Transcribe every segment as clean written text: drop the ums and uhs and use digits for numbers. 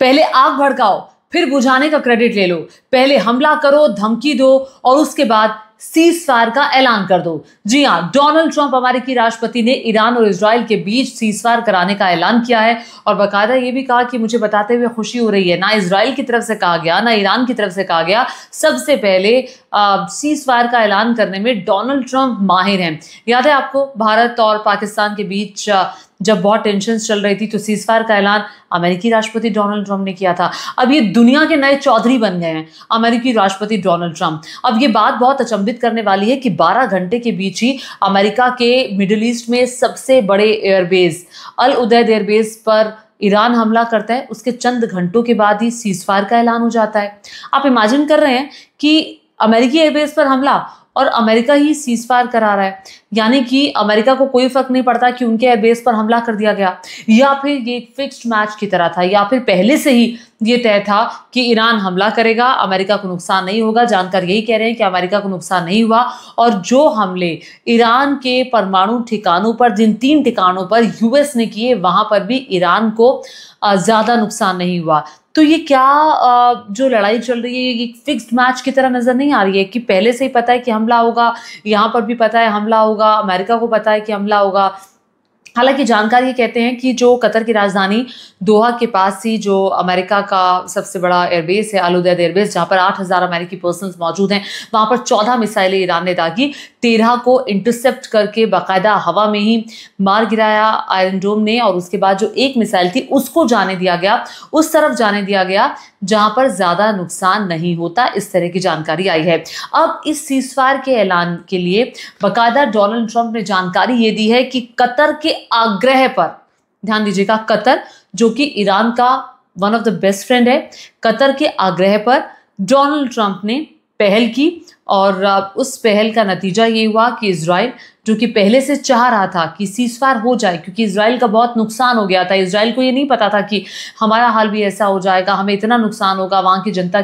पहले आग भड़काओ, फिर बुझाने का क्रेडिट ले लो। पहले हमला करो, धमकी दो और उसके बाद सीज फायर का ऐलान कर दो। जी हां, डोनाल्ड ट्रंप अमेरिकी राष्ट्रपति ने ईरान और इजराइल के बीच सीज फायर कराने का ऐलान किया है और बाकायदा यह भी कहा कि मुझे बताते हुए खुशी हो रही है, ना इजराइल की तरफ से कहा गया ना ईरान की तरफ से कहा गया, सबसे पहले सीज फायर का ऐलान करने में डोनाल्ड ट्रंप माहिर हैं। याद है आपको, भारत और पाकिस्तान के बीच जब बहुत टेंशन चल रही थी तो सीज फायर का ऐलान अमेरिकी राष्ट्रपति डोनाल्ड ट्रंप ने किया था। अब ये दुनिया के नए चौधरी बन गए हैं अमेरिकी राष्ट्रपति डोनाल्ड ट्रंप। अब ये बात बहुत अचंभित करने वाली है कि 12 घंटे के बीच ही अमेरिका के मिडिल ईस्ट में सबसे बड़े एयरबेस अल उदैद एयरबेस पर ईरान हमला करता है, उसके चंद घंटों के बाद ही सीज फायर का ऐलान हो जाता है। आप इमेजिन कर रहे हैं कि अमेरिकी एयरबेस पर हमला और अमेरिका ही सीज फायर करा रहा है, यानी कि अमेरिका को कोई फर्क नहीं पड़ता कि उनके एयरबेस पर हमला कर दिया गया, या फिर ये एक फिक्स्ड मैच की तरह था, या फिर पहले से ही ये तय था कि ईरान हमला करेगा, अमेरिका को नुकसान नहीं होगा। जानकार यही कह रहे हैं कि अमेरिका को नुकसान नहीं हुआ और जो हमले ईरान के परमाणु ठिकानों पर, जिन 3 ठिकानों पर यूएस ने किए, वहां पर भी ईरान को ज्यादा नुकसान नहीं हुआ। तो ये क्या जो लड़ाई चल रही है ये फिक्स्ड मैच की तरह नजर नहीं आ रही है कि पहले से ही पता है कि हमला होगा, यहां पर भी पता है हमला होगा, अमेरिका को पता है कि हमला होगा। हालांकि जानकार ये कहते हैं कि जो कतर की राजधानी दोहा के पास ही जो अमेरिका का सबसे बड़ा एयरबेस है, अल उदैद एयरबेस, जहां पर 8000 अमेरिकी पर्सनल्स मौजूद हैं, वहां पर 14 मिसाइलें ईरान ने दागी, 13 को इंटरसेप्ट करके बाकायदा हवा में ही मार गिराया आयरन डोम ने, और उसके बाद जो एक मिसाइल थी उसको जाने दिया गया, उस तरफ जाने दिया गया जहां पर ज्यादा नुकसान नहीं होता। इस तरह की जानकारी आई है। अब इस सीज फायर के ऐलान के लिए बाकायदा डोनाल्ड ट्रंप ने जानकारी ये दी है कि कतर के आग्रह पर, ध्यान दीजिएगा, कतर जो कि ईरान का one of the best friend है, कतर के आग्रह पर डोनाल्ड ट्रंप ने पहल की और उस पहल का नतीजा ये हुआ कि इजराइल, जो कि पहले से चाह रहा था कि सीज फायर हो जाए, क्योंकि इजराइल का बहुत नुकसान हो गया था, इजराइल को ये नहीं पता था कि हमारा हाल भी ऐसा हो जाएगा, हमें इतना नुकसान होगा, वहां की जनता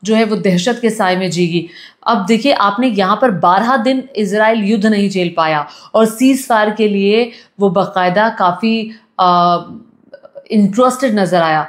जो है वो दहशत के साए में जीगी। अब देखिए, आपने यहाँ पर 12 दिन इजराइल युद्ध नहीं झेल पाया और सीज फायर के लिए वो बाकायदा काफी इंटरेस्टेड नजर आया।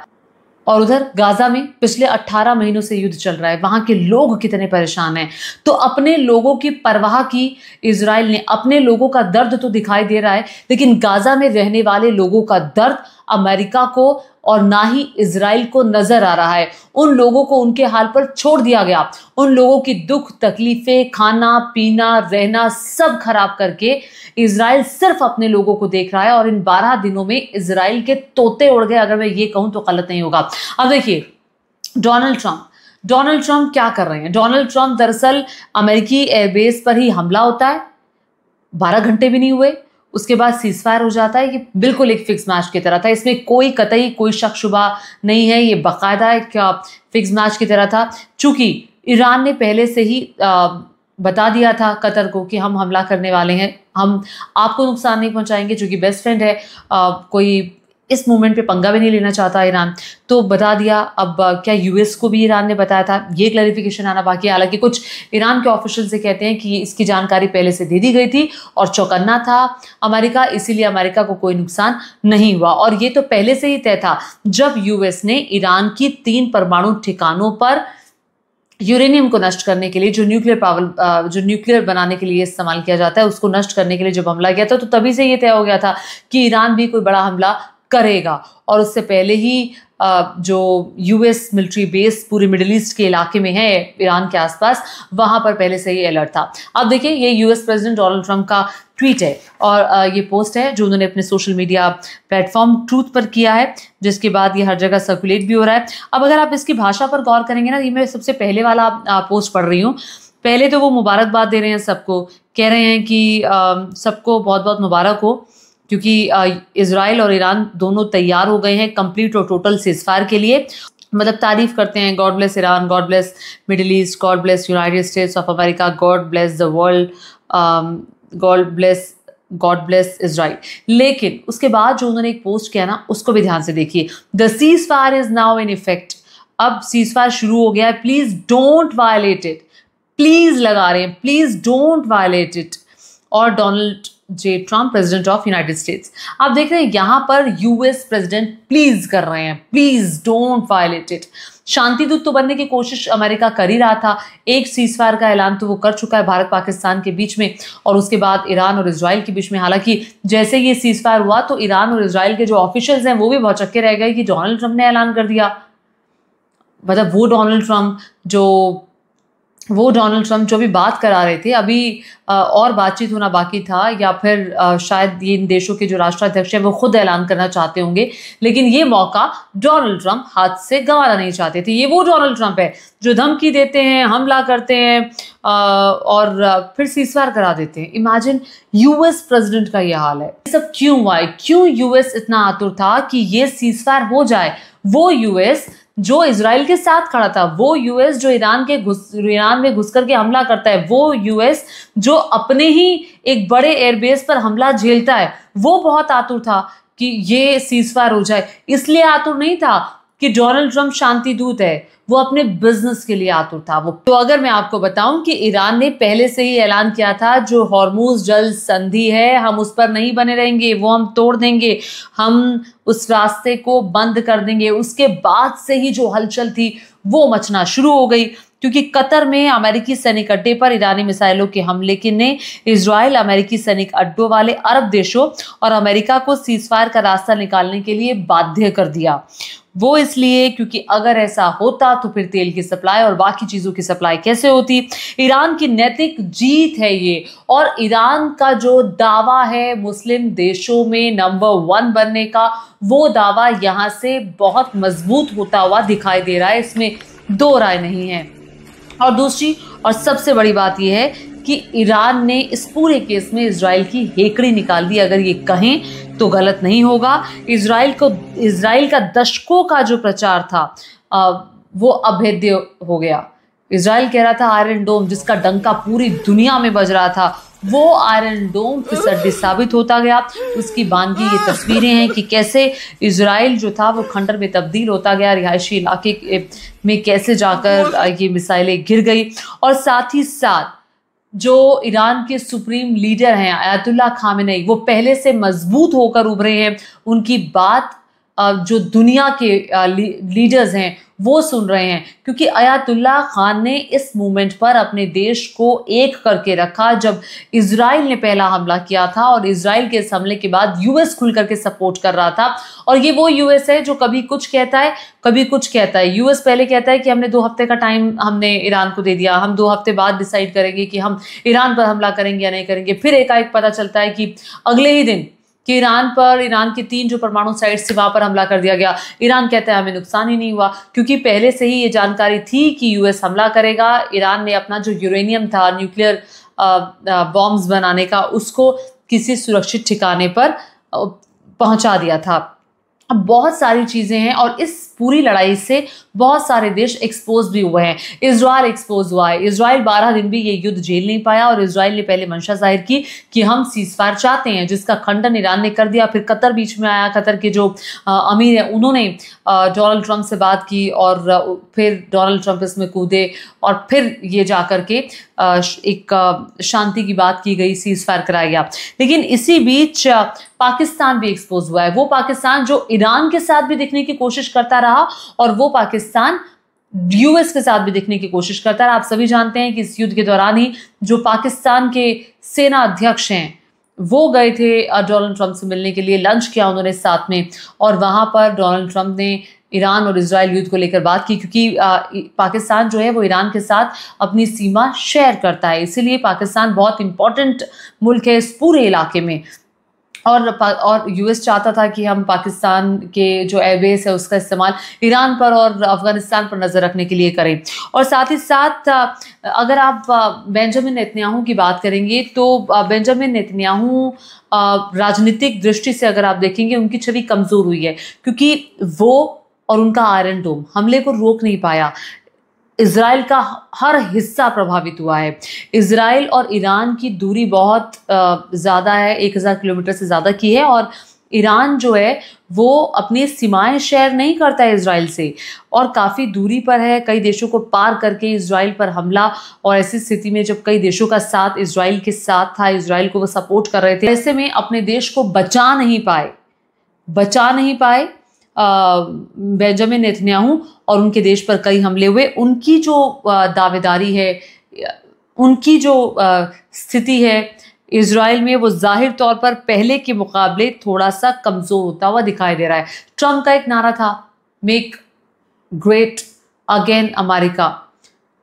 और उधर गाजा में पिछले 18 महीनों से युद्ध चल रहा है, वहां के लोग कितने परेशान हैं। तो अपने लोगों की परवाह की इजराइल ने, अपने लोगों का दर्द तो दिखाई दे रहा है, लेकिन गाजा में रहने वाले लोगों का दर्द अमेरिका को और ना ही इजराइल को नजर आ रहा है। उन लोगों को उनके हाल पर छोड़ दिया गया, उन लोगों की दुख तकलीफें, खाना पीना रहना सब खराब करके इजराइल सिर्फ अपने लोगों को देख रहा है। और इन 12 दिनों में इजराइल के तोते उड़ गए, अगर मैं ये कहूं तो गलत नहीं होगा। अब देखिए, डोनाल्ड ट्रंप क्या कर रहे हैं। डोनाल्ड ट्रंप दरअसल अमेरिकी एयरबेस पर ही हमला होता है, 12 घंटे भी नहीं हुए, उसके बाद सीज फायर हो जाता है। ये बिल्कुल एक फिक्स मैच की तरह था, इसमें कतई कोई शक शुबा नहीं है, ये बाकायदा एक फिक्स मैच की तरह था। चूंकि ईरान ने पहले से ही बता दिया था कतर को कि हम हमला करने वाले हैं, हम आपको नुकसान नहीं पहुंचाएंगे, चूंकि बेस्ट फ्रेंड है, कोई इस मूवमेंट पे पंगा भी नहीं लेना चाहता ईरान, तो बता दिया। अब क्या यूएस को भी ईरान ने बताया था, ये क्लैरिफिकेशन आना बाकी है। हालांकि कुछ ईरान के ऑफिशियल से कहते हैं कि इसकी जानकारी पहले से दे दी गई थी और चौकन्ना था अमेरिका, इसीलिए अमेरिका को कोई नुकसान नहीं हुआ। और ये तो पहले से ही तय था, जब यूएस ने ईरान की 3 परमाणु ठिकानों पर यूरेनियम को नष्ट करने के लिए, जो न्यूक्लियर बनाने के लिए इस्तेमाल किया जाता है, उसको नष्ट करने के लिए जब हमला किया था, तो तभी से ये तय हो गया था कि ईरान भी कोई बड़ा हमला करेगा। और उससे पहले ही जो यूएस मिलिट्री बेस पूरे मिडिल ईस्ट के इलाके में है, ईरान के आसपास, वहां पर पहले से ही अलर्ट था। अब देखिए, ये यूएस प्रेसिडेंट डोनाल्ड ट्रंप का ट्वीट है और ये पोस्ट है जो उन्होंने अपने सोशल मीडिया प्लेटफॉर्म ट्रूथ पर किया है, जिसके बाद ये हर जगह सर्कुलेट भी हो रहा है। अब अगर आप इसकी भाषा पर गौर करेंगे ना, ये मैं सबसे पहले वाला पोस्ट पढ़ रही हूँ। पहले तो वो मुबारकबाद दे रहे हैं सबको, कह रहे हैं कि सबको बहुत बहुत मुबारक हो, क्योंकि इजराइल और ईरान दोनों तैयार हो गए हैं कंप्लीट और टोटल सीजफायर के लिए। मतलब तारीफ करते हैं, God bless Iran, God bless middle east, God bless United states of America, God bless the world, God bless Israel. लेकिन उसके बाद जो उन्होंने एक पोस्ट किया ना, उसको भी ध्यान से देखिए। The cease fire is now in effect, अब सीज फायर शुरू हो गया है, please don't violate it, please लगा रहे हैं, प्लीज डोंट वायलेट इट। और J Trump, president of United States. आप देख रहे हैं यहाँ पर यूएस प्रेसिडेंट प्लीज कर रहे हैं, प्लीज डोंट वायलेट इट। शांति दूत तो बनने की कोशिश अमेरिका कर ही रहा था, एक सीजफायर का ऐलान तो वो कर चुका है भारत पाकिस्तान के बीच में, और उसके बाद ईरान और इजराइल के बीच में। हालांकि जैसे ये सीजफायर हुआ तो ईरान और इजराइल के जो ऑफिशियल्स हैं वो भी भौचक्के रह गए कि डोनाल्ड ट्रंप ने ऐलान कर दिया। मतलब वो डोनाल्ड ट्रंप जो भी बात करा रहे थे, अभी और बातचीत होना बाकी था, या फिर शायद ये इन देशों के जो राष्ट्राध्यक्ष हैं वो खुद ऐलान करना चाहते होंगे, लेकिन ये मौका डोनाल्ड ट्रंप हाथ से गंवाना नहीं चाहते थे। ये वो डोनाल्ड ट्रंप है जो धमकी देते हैं, हमला करते हैं और फिर सीजफायर करा देते हैं। इमेजिन यूएस प्रेसिडेंट का ये हाल है। ये सब क्यों हुआ है? क्यों यूएस इतना आतुर था कि ये सीजफायर हो जाए? वो यूएस जो इजराइल के साथ खड़ा था, वो यूएस जो ईरान में घुस करके हमला करता है, वो यूएस जो अपने ही एक बड़े एयरबेस पर हमला झेलता है, वो बहुत आतुर था कि ये सीजफायर हो जाए। इसलिए आतुर नहीं था कि डोनाल्ड ट्रंप शांति दूत है, वो अपने बिजनेस के लिए आतुर था वो। तो अगर मैं आपको बताऊं कि ईरान ने पहले से ही ऐलान किया था जो हॉर्मुज जल संधि है हम उस पर नहीं बने रहेंगे, वो हम तोड़ देंगे, हम उस रास्ते को बंद कर देंगे। उसके बाद से ही जो हलचल थी वो मचना शुरू हो गई, क्योंकि कतर में अमेरिकी सैनिक अड्डे पर ईरानी मिसाइलों के हमले ने इजराइल, अमेरिकी सैनिक अड्डों वाले अरब देशों और अमेरिका को सीजफायर का रास्ता निकालने के लिए बाध्य कर दिया। वो इसलिए क्योंकि अगर ऐसा होता तो फिर तेल की सप्लाई और बाकी चीजों की सप्लाई कैसे होती। ईरान की नैतिक जीत है ये, और ईरान का जो दावा है मुस्लिम देशों में नंबर 1 बनने का, वो दावा यहाँ से बहुत मजबूत होता हुआ दिखाई दे रहा है, इसमें दो राय नहीं है। और दूसरी और सबसे बड़ी बात यह है कि ईरान ने इस पूरे केस में इजराइल की हेकड़ी निकाल दी, अगर ये कहें तो गलत नहीं होगा। इजराइल का दशकों का जो प्रचार था वो अभेद्य हो गया। इजराइल कह रहा था आयरन डोम, जिसका डंका पूरी दुनिया में बज रहा था, वो आयरन डोम फिसड्डी साबित होता गया। उसकी बानगी ये तस्वीरें हैं कि कैसे इजराइल जो था वो खंडर में तब्दील होता गया, रिहायशी इलाके में कैसे जाकर ये मिसाइलें गिर गई। और साथ ही साथ जो ईरान के सुप्रीम लीडर हैं अयातुल्ला खामेनेई, वो पहले से मजबूत होकर उभरे हैं। उनकी बात जो दुनिया के लीडर्स हैं वो सुन रहे हैं, क्योंकि अयातुल्ला खान ने इस मूवमेंट पर अपने देश को एक करके रखा जब इजराइल ने पहला हमला किया था, और इजराइल के इस हमले के बाद यूएस खुल करके सपोर्ट कर रहा था। और ये वो यूएस है जो कभी कुछ कहता है कभी कुछ कहता है। यूएस पहले कहता है कि हमने 2 हफ्ते का टाइम हमने ईरान को दे दिया, हम 2 हफ्ते बाद डिसाइड करेंगे कि हम ईरान पर हमला करेंगे या नहीं करेंगे। फिर एकाएक पता चलता है कि अगले ही दिन कि ईरान की 3 जो परमाणु साइट्स थी वहां पर हमला कर दिया गया। ईरान कहता है हमें नुकसान ही नहीं हुआ, क्योंकि पहले से ही ये जानकारी थी कि यूएस हमला करेगा। ईरान ने अपना जो यूरेनियम था, न्यूक्लियर बॉम्ब्स बनाने का, उसको किसी सुरक्षित ठिकाने पर पहुंचा दिया था। अब बहुत सारी चीजें हैं, और इस पूरी लड़ाई से बहुत सारे देश एक्सपोज भी हुए हैं। इजराइल एक्सपोज हुआ है। इजराइल 12 दिन भी ये युद्ध झेल नहीं पाया, और इजराइल ने पहले मंशा जाहिर की कि हम सीजफायर चाहते हैं, जिसका खंडन ईरान ने कर दिया। फिर कतर बीच में आया। कतर के जो अमीर हैं उन्होंने डोनाल्ड ट्रंप से बात की, और फिर डोनाल्ड ट्रंप इसमें कूदे, और फिर ये जाकर के एक शांति की बात की गई, सीजफायर कराया गया। लेकिन इसी बीच पाकिस्तान भी एक्सपोज हुआ है। वो पाकिस्तान जो ईरान के साथ भी दिखने की कोशिश करता रहा, और वो पाकिस्तान यूएस के साथ भी दिखने की कोशिश करता रहा। आप सभी जानते हैं कि इस युद्ध के दौरान ही जो पाकिस्तान के सेना अध्यक्ष हैं वो गए थे डोनाल्ड ट्रंप से मिलने के लिए, लंच किया उन्होंने साथ में, और वहां पर डोनाल्ड ट्रंप ने ईरान और इजराइल युद्ध को लेकर बात की, क्योंकि पाकिस्तान जो है वो ईरान के साथ अपनी सीमा शेयर करता है, इसीलिए पाकिस्तान बहुत इंपॉर्टेंट मुल्क है इस पूरे इलाके में। और यूएस चाहता था कि हम पाकिस्तान के जो एयरबेस है उसका इस्तेमाल ईरान पर और अफगानिस्तान पर नज़र रखने के लिए करें। और साथ ही साथ अगर आप बेंजामिन नेतन्याहू की बात करेंगे तो बेंजामिन नेतन्याहू राजनीतिक दृष्टि से अगर आप देखेंगे उनकी छवि कमज़ोर हुई है, क्योंकि वो और उनका आयरन डोम हमले को रोक नहीं पाया। इजराइल का हर हिस्सा प्रभावित हुआ है। इजराइल और ईरान की दूरी बहुत ज़्यादा है, 1000 किलोमीटर से ज़्यादा की है, और ईरान जो है वो अपनी सीमाएं शेयर नहीं करता है इजराइल से और काफ़ी दूरी पर है, कई देशों को पार करके इजराइल पर हमला। और ऐसी स्थिति में जब कई देशों का साथ इजराइल के साथ था, इजराइल को वो सपोर्ट कर रहे थे, ऐसे में अपने देश को बचा नहीं पाए बेंजामिन नेतन्याहू और उनके देश पर कई हमले हुए। उनकी जो दावेदारी है, उनकी जो स्थिति है इजराइल में, वो जाहिर तौर पर पहले के मुकाबले थोड़ा सा कमज़ोर होता हुआ दिखाई दे रहा है। ट्रम्प का एक नारा था, मेक ग्रेट अगेन अमेरिका,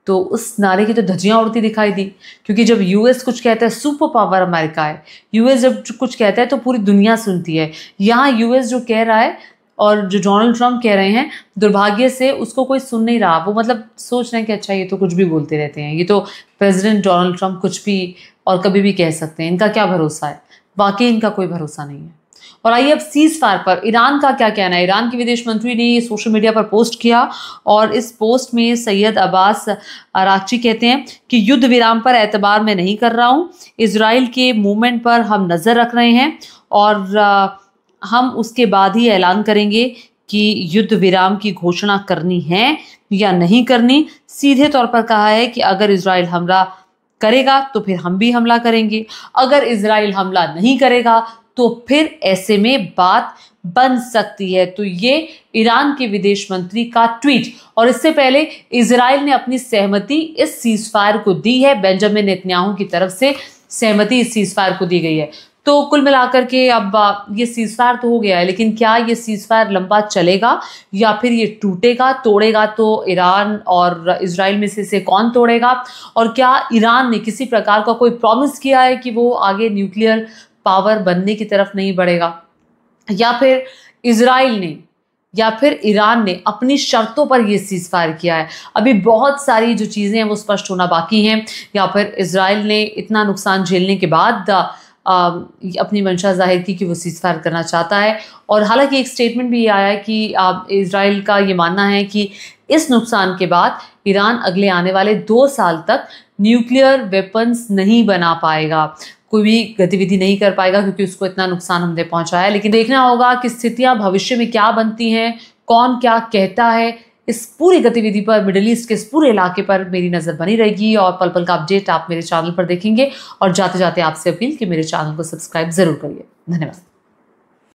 तो उस नारे की तो धज्जियां उड़ती दिखाई दी, क्योंकि जब यूएस कुछ कहता है सुपर पावर अमेरिका है, यूएस जब कुछ कहता है तो पूरी दुनिया सुनती है। यहाँ यूएस जो कह रहा है और जो डोनाल्ड ट्रम्प कह रहे हैं, दुर्भाग्य से उसको कोई सुन नहीं रहा। वो मतलब सोच रहे हैं कि अच्छा ये तो कुछ भी बोलते रहते हैं, ये तो प्रेसिडेंट डोनाल्ड ट्रम्प कुछ भी और कभी भी कह सकते हैं, इनका क्या भरोसा है। वाकई इनका कोई भरोसा नहीं है। और आइए अब सीज फायर पर ईरान का क्या कहना है। ईरान के विदेश मंत्री ने ये सोशल मीडिया पर पोस्ट किया और इस पोस्ट में सैयद अब्बास अराक्ची कहते हैं कि युद्ध विराम पर एतबार मैं नहीं कर रहा हूँ, इजराइल के मूवमेंट पर हम नज़र रख रहे हैं और हम उसके बाद ही ऐलान करेंगे कि युद्ध विराम की घोषणा करनी है या नहीं करनी। सीधे तौर पर कहा है कि अगर इजराइल हमला करेगा तो फिर हम भी हमला करेंगे, अगर इजराइल हमला नहीं करेगा तो फिर ऐसे में बात बन सकती है। तो ये ईरान के विदेश मंत्री का ट्वीट। और इससे पहले इजराइल ने अपनी सहमति इस सीज फायर को दी है, बेंजामिन नेतन्याहू की तरफ से सहमति इस सीज फायर को दी गई है। तो कुल मिलाकर के अब ये सीज फायर तो हो गया है, लेकिन क्या ये सीज फायर लंबा चलेगा या फिर ये टूटेगा? तोड़ेगा तो ईरान और इजराइल में से कौन तोड़ेगा? और क्या ईरान ने किसी प्रकार का कोई प्रॉमिस किया है कि वो आगे न्यूक्लियर पावर बनने की तरफ नहीं बढ़ेगा, या फिर इजराइल ने या फिर ईरान ने अपनी शर्तों पर यह सीज फायर किया है? अभी बहुत सारी जो चीज़ें हैं वो स्पष्ट होना बाकी हैं। या फिर इजराइल ने इतना नुकसान झेलने के बाद अपनी मंशा जाहिर की कि वो सीज फायर करना चाहता है। और हालांकि एक स्टेटमेंट भी आया है कि इजराइल का ये मानना है कि इस नुकसान के बाद ईरान अगले आने वाले 2 साल तक न्यूक्लियर वेपन्स नहीं बना पाएगा, कोई भी गतिविधि नहीं कर पाएगा, क्योंकि उसको इतना नुकसान हमने पहुंचाया है। लेकिन देखना होगा कि स्थितियां भविष्य में क्या बनती हैं, कौन क्या कहता है। इस पूरी गतिविधि पर, मिडिल ईस्ट के इस पूरे इलाके पर मेरी नज़र बनी रहेगी और पल पल का अपडेट आप मेरे चैनल पर देखेंगे। और जाते जाते आपसे अपील कि मेरे चैनल को सब्सक्राइब जरूर करिए। धन्यवाद।